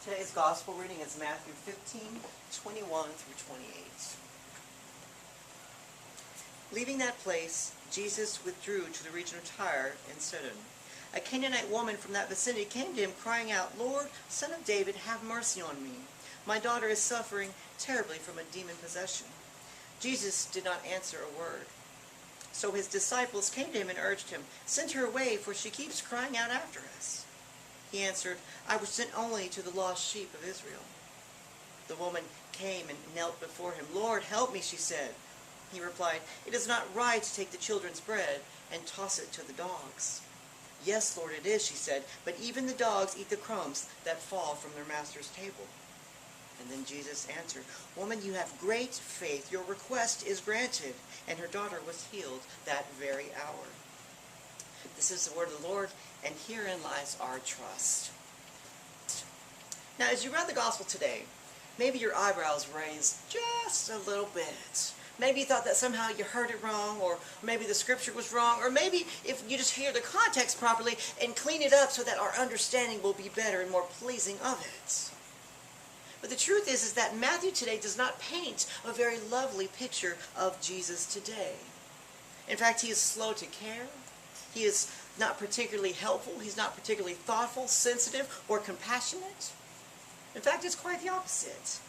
Today's gospel reading is Matthew 15:21 through 28. Leaving that place, Jesus withdrew to the region of Tyre and Sidon. A Canaanite woman from that vicinity came to him crying out, "Lord, Son of David, have mercy on me. My daughter is suffering terribly from a demon possession." Jesus did not answer a word. So his disciples came to him and urged him, "Send her away, for she keeps crying out after us." He answered, "I was sent only to the lost sheep of Israel." The woman came and knelt before him. "Lord, help me," she said. He replied, "It is not right to take the children's bread and toss it to the dogs." "Yes, Lord, it is," she said, "but even the dogs eat the crumbs that fall from their master's table." And then Jesus answered, "Woman, you have great faith. Your request is granted." And her daughter was healed that very hour. This is the word of the Lord, and herein lies our trust. Now, as you read the gospel today, maybe your eyebrows raised just a little bit. Maybe you thought that somehow you heard it wrong, or maybe the scripture was wrong, or maybe if you just hear the context properly and clean it up so that our understanding will be better and more pleasing of it. But the truth is that Matthew today does not paint a very lovely picture of Jesus today. In fact, he is slow to care. He is not particularly helpful. He's not particularly thoughtful, sensitive, or compassionate. In fact, it's quite the opposite.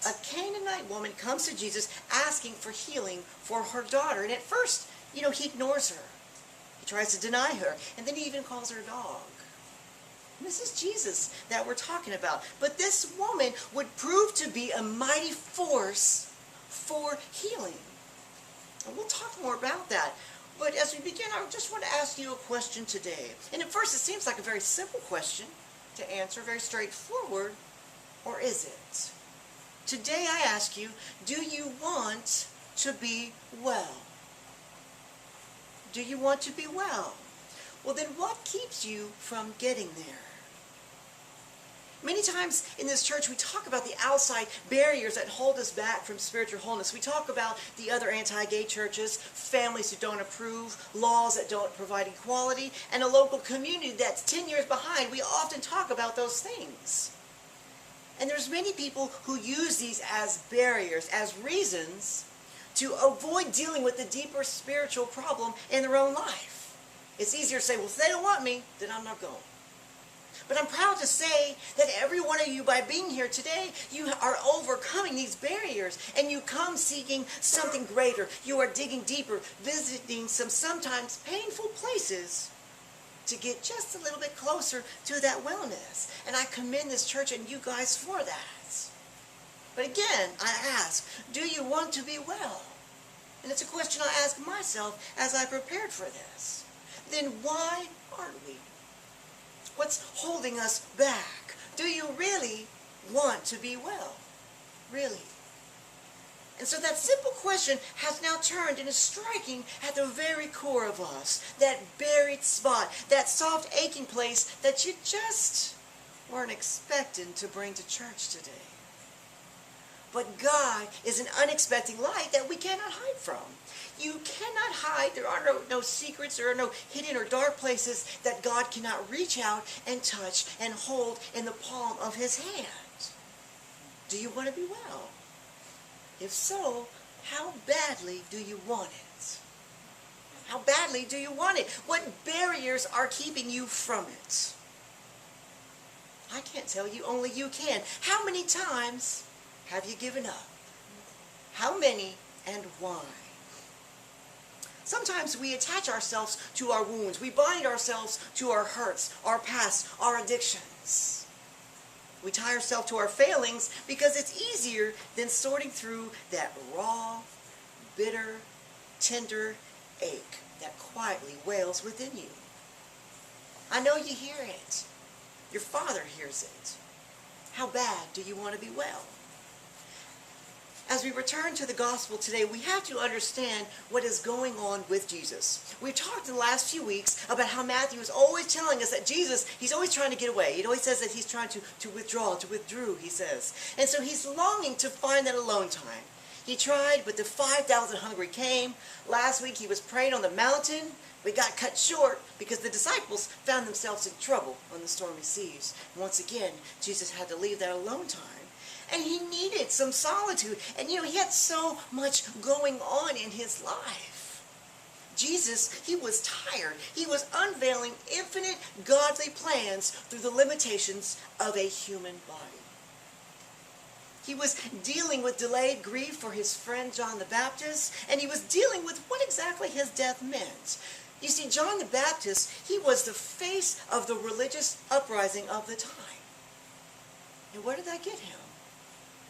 A Canaanite woman comes to Jesus asking for healing for her daughter. And at first, he ignores her. He tries to deny her. And then he even calls her a dog. And this is Jesus that we're talking about. But this woman would prove to be a mighty force for healing. And we'll talk more about that. But as we begin, I just want to ask you a question today. And at first, it seems like a very simple question to answer, very straightforward. Or is it? Today I ask you, do you want to be well? Do you want to be well? Well, then what keeps you from getting there? Many times in this church, we talk about the outside barriers that hold us back from spiritual wholeness. We talk about the other anti-gay churches, families who don't approve, laws that don't provide equality, and a local community that's 10 years behind. We often talk about those things. And there's many people who use these as barriers, as reasons to avoid dealing with the deeper spiritual problem in their own life. It's easier to say, well, if they don't want me, then I'm not going. But I'm proud to say that every one of you, by being here today, you are overcoming these barriers, and you come seeking something greater. You are digging deeper, visiting some sometimes painful places to get just a little bit closer to that wellness. And I commend this church and you guys for that. But again, I ask, do you want to be well? And it's a question I ask myself as I prepared for this. Then why aren't we? What's holding us back? Do you really want to be well? Really? And so that simple question has now turned and is striking at the very core of us. That buried spot, that soft aching place that you just weren't expecting to bring to church today. But God is an unexpected light that we cannot hide from. You cannot hide. There are no secrets. There are no hidden or dark places that God cannot reach out and touch and hold in the palm of his hand. Do you want to be well? If so, how badly do you want it? How badly do you want it? What barriers are keeping you from it? I can't tell you, only you can. How many times have you given up? How many and why? Sometimes we attach ourselves to our wounds. We bind ourselves to our hurts, our past, our addictions. We tie ourselves to our failings because it's easier than sorting through that raw, bitter, tender ache that quietly wails within you. I know you hear it. Your Father hears it. How bad do you want to be well? As we return to the gospel today, we have to understand what is going on with Jesus. We've talked in the last few weeks about how Matthew is always telling us that Jesus, he's always trying to get away. He always says that he's trying to withdrew, he says. And so he's longing to find that alone time. He tried, but the 5,000 hungry came. Last week he was praying on the mountain, We got cut short because the disciples found themselves in trouble on the stormy seas. And once again, Jesus had to leave that alone time. And he needed some solitude. And he had so much going on in his life. Jesus, he was tired. He was unveiling infinite godly plans through the limitations of a human body. He was dealing with delayed grief for his friend John the Baptist, and he was dealing with what exactly his death meant. You see, John the Baptist, he was the face of the religious uprising of the time. And where did that get him?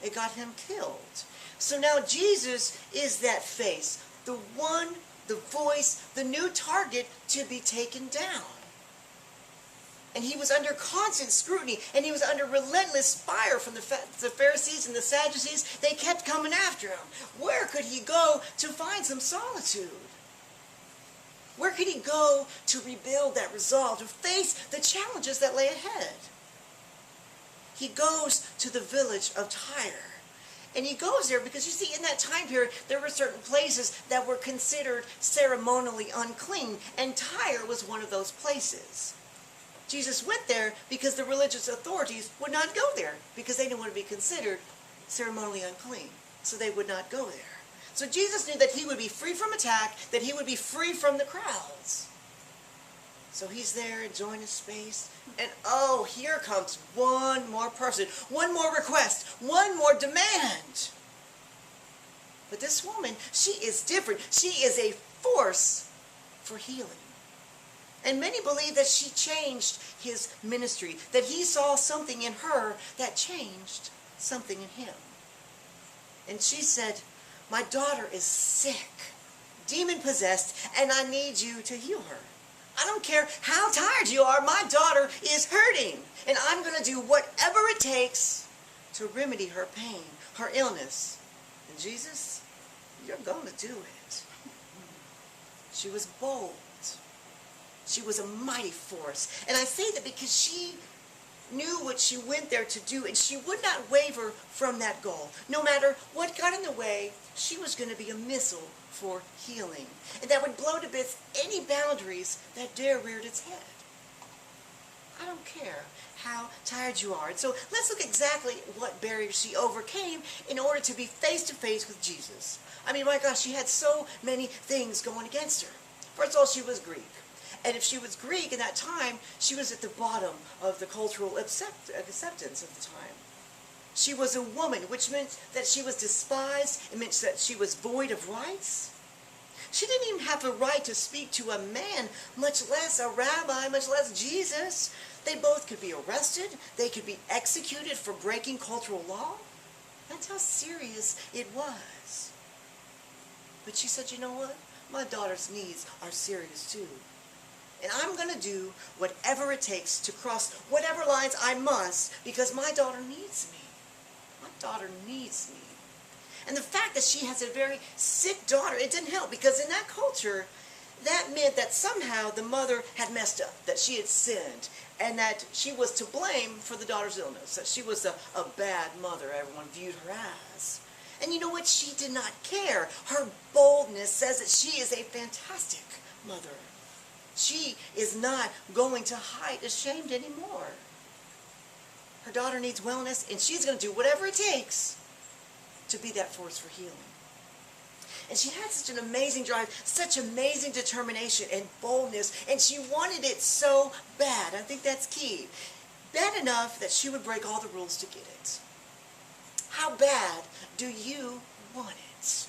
It got him killed. So now Jesus is that face, the one, the voice, the new target to be taken down. And he was under constant scrutiny, and he was under relentless fire from the Pharisees and the Sadducees. They kept coming after him. Where could he go to find some solitude? Where could he go to rebuild that resolve, to face the challenges that lay ahead? He goes to the village of Tyre. And he goes there because, you see, in that time period, there were certain places that were considered ceremonially unclean, and Tyre was one of those places. Jesus went there because the religious authorities would not go there because they didn't want to be considered ceremonially unclean. So they would not go there. So Jesus knew that he would be free from attack, that he would be free from the crowds. So he's there enjoying his space. And oh, here comes one more person, one more request, one more demand. But this woman, she is different. She is a force for healing. And many believe that she changed his ministry, that he saw something in her that changed something in him. And she said, "My daughter is sick, demon-possessed, and I need you to heal her. I don't care how tired you are, my daughter is hurting, and I'm going to do whatever it takes to remedy her pain, her illness. And Jesus, you're going to do it." She was bold. She was a mighty force. And I say that because she knew what she went there to do, and she would not waver from that goal. No matter what got in the way, she was going to be a missile for healing. And that would blow to bits any boundaries that dare reared its head. I don't care how tired you are. And so let's look exactly what barriers she overcame in order to be face to face with Jesus. I mean, my gosh, she had so many things going against her. First of all, she was Greek. And if she was Greek in that time, she was at the bottom of the cultural acceptance of the time. She was a woman, which meant that she was despised. It meant that she was void of rights. She didn't even have the right to speak to a man, much less a rabbi, much less Jesus. They both could be arrested. They could be executed for breaking cultural law. That's how serious it was. But she said, you know what? My daughter's needs are serious too. And I'm going to do whatever it takes to cross whatever lines I must because my daughter needs me. My daughter needs me. And the fact that she has a very sick daughter, it didn't help because in that culture, that meant that somehow the mother had messed up, that she had sinned, and that she was to blame for the daughter's illness, that she was a bad mother, everyone viewed her as. And you know what? She did not care. Her boldness says that she is a fantastic mother. She is not going to hide ashamed anymore. Her daughter needs wellness, and she's going to do whatever it takes to be that force for healing. And she had such an amazing drive, such amazing determination and boldness, and she wanted it so bad. I think that's key. Bad enough that she would break all the rules to get it. How bad do you want it?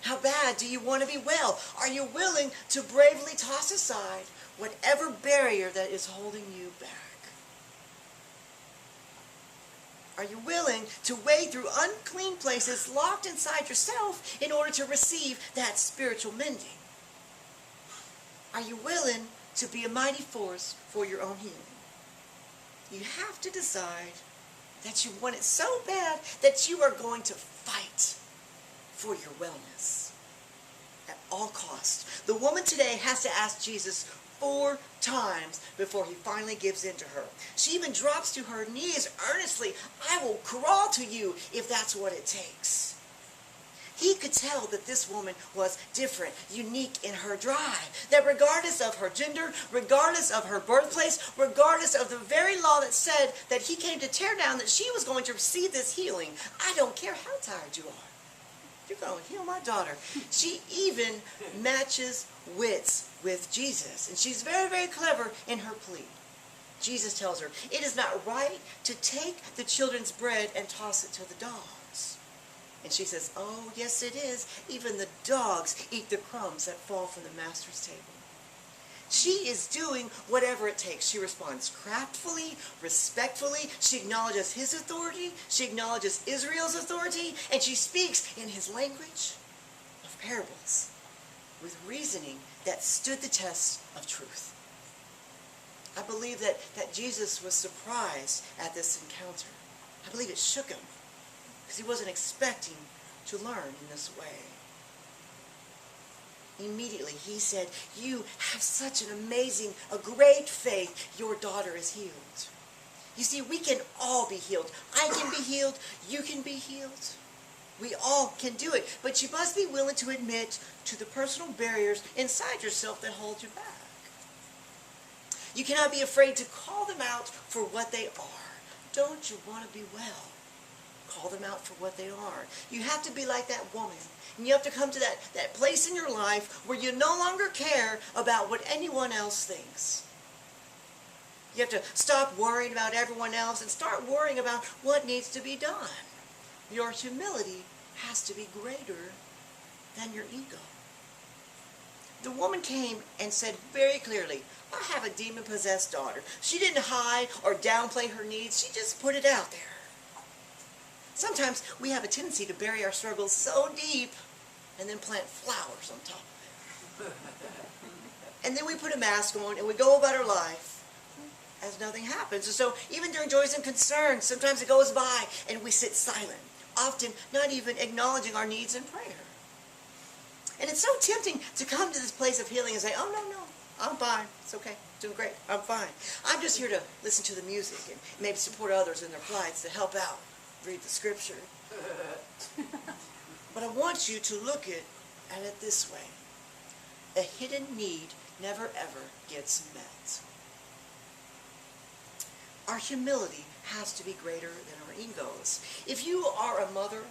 How bad do you want to be well? Are you willing to bravely toss aside whatever barrier that is holding you back? Are you willing to wade through unclean places locked inside yourself in order to receive that spiritual mending? Are you willing to be a mighty force for your own healing? You have to decide that you want it so bad that you are going to fight for your wellness at all costs. The woman today has to ask Jesus 4 times before he finally gives in to her. She even drops to her knees earnestly. I will crawl to you if that's what it takes. He could tell that this woman was different, unique in her drive. That regardless of her gender, regardless of her birthplace, regardless of the very law that said that he came to tear down, that she was going to receive this healing. I don't care how tired you are. You're going to heal my daughter. She even matches wits with Jesus. And she's very, very clever in her plea. Jesus tells her, it is not right to take the children's bread and toss it to the dogs. And she says, oh, yes it is. Even the dogs eat the crumbs that fall from the master's table. She is doing whatever it takes. She responds craftfully, respectfully. She acknowledges his authority. She acknowledges Israel's authority. And she speaks in his language of parables with reasoning that stood the test of truth. I believe that Jesus was surprised at this encounter. I believe it shook him because he wasn't expecting to learn in this way. Immediately he said, you have such an amazing, a great faith. Your daughter is healed. You see, we can all be healed. I can be healed. You can be healed. We all can do it. But you must be willing to admit to the personal barriers inside yourself that hold you back. You cannot be afraid to call them out for what they are. Don't you want to be well? Call them out for what they are. You have to be like that woman. And you have to come to that place in your life where you no longer care about what anyone else thinks. You have to stop worrying about everyone else and start worrying about what needs to be done. Your humility has to be greater than your ego. The woman came and said very clearly, I have a demon-possessed daughter. She didn't hide or downplay her needs. She just put it out there. Sometimes we have a tendency to bury our struggles so deep and then plant flowers on top of it. And then we put a mask on and we go about our life as nothing happens. And so even during joys and concerns, sometimes it goes by and we sit silent, often not even acknowledging our needs in prayer. And it's so tempting to come to this place of healing and say, oh, no, I'm fine. It's okay. Doing great. I'm fine. I'm just here to listen to the music and maybe support others in their plights, to help out, read the scripture. But I want you to look at it this way. A hidden need never ever gets met. Our humility has to be greater than our egos. If you are a mother,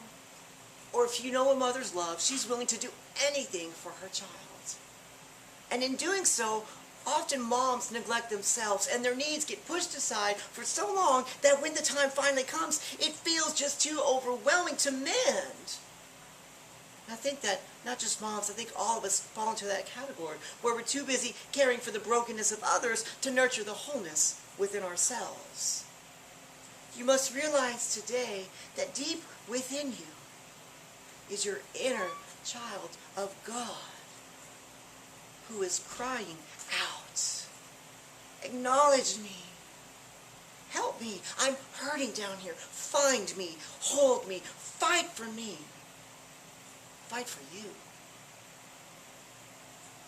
or if you know a mother's love, she's willing to do anything for her child. And in doing so, often moms neglect themselves and their needs get pushed aside for so long that when the time finally comes, it feels just too overwhelming to mend. And I think that not just moms, I think all of us fall into that category where we're too busy caring for the brokenness of others to nurture the wholeness within ourselves. You must realize today that deep within you is your inner child of God who is crying out. Acknowledge me. Help me. I'm hurting down here. Find me. Hold me. Fight for me. Fight for you.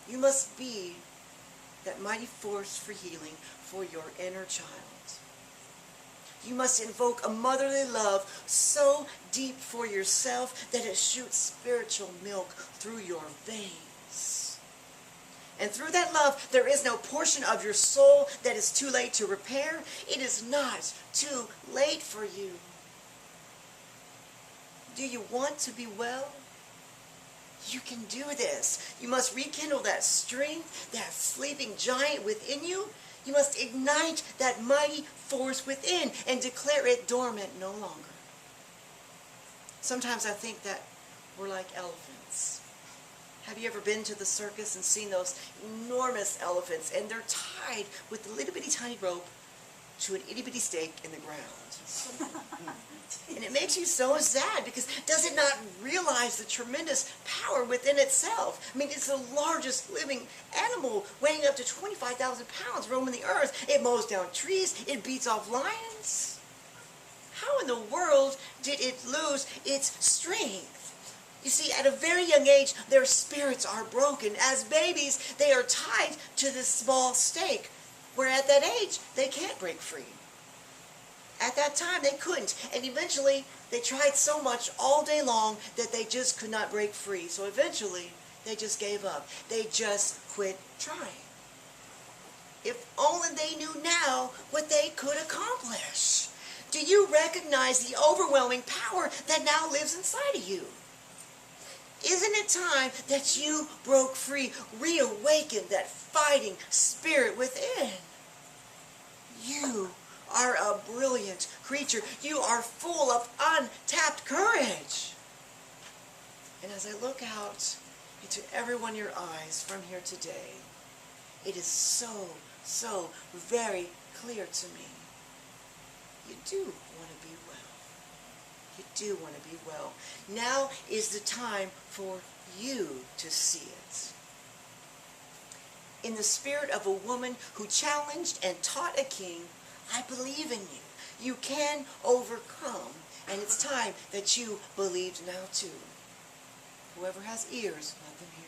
You must be that mighty force for healing for your inner child. You must invoke a motherly love so deep for yourself that it shoots spiritual milk through your veins. And through that love, there is no portion of your soul that is too late to repair. It is not too late for you. Do you want to be well? You can do this. You must rekindle that strength, that sleeping giant within you. You must ignite that mighty force within and declare it dormant no longer. Sometimes I think that we're like elephants. Have you ever been to the circus and seen those enormous elephants, and they're tied with a little bitty tiny rope to an itty bitty stake in the ground? And it makes you so sad, because does it not realize the tremendous power within itself? I mean, it's the largest living animal, weighing up to 25,000 pounds, roaming the earth. It mows down trees. It beats off lions. How in the world did it lose its strength? You see, at a very young age, their spirits are broken. As babies, they are tied to this small stake, where at that age, they can't break free. At that time, they couldn't. And eventually, they tried so much all day long that they just could not break free. So eventually, they just gave up. They just quit trying. If only they knew now what they could accomplish. Do you recognize the overwhelming power that now lives inside of you? Isn't it time that you broke free, reawakened that fighting spirit within? You are a brilliant creature. You are full of untapped courage. And as I look out into every one of your eyes from here today, it is so very clear to me. You do want to be well. You do want to be well. Now is the time for you to see it. In the spirit of a woman who challenged and taught a king, I believe in you. You can overcome. And it's time that you believed now too. Whoever has ears, let them hear.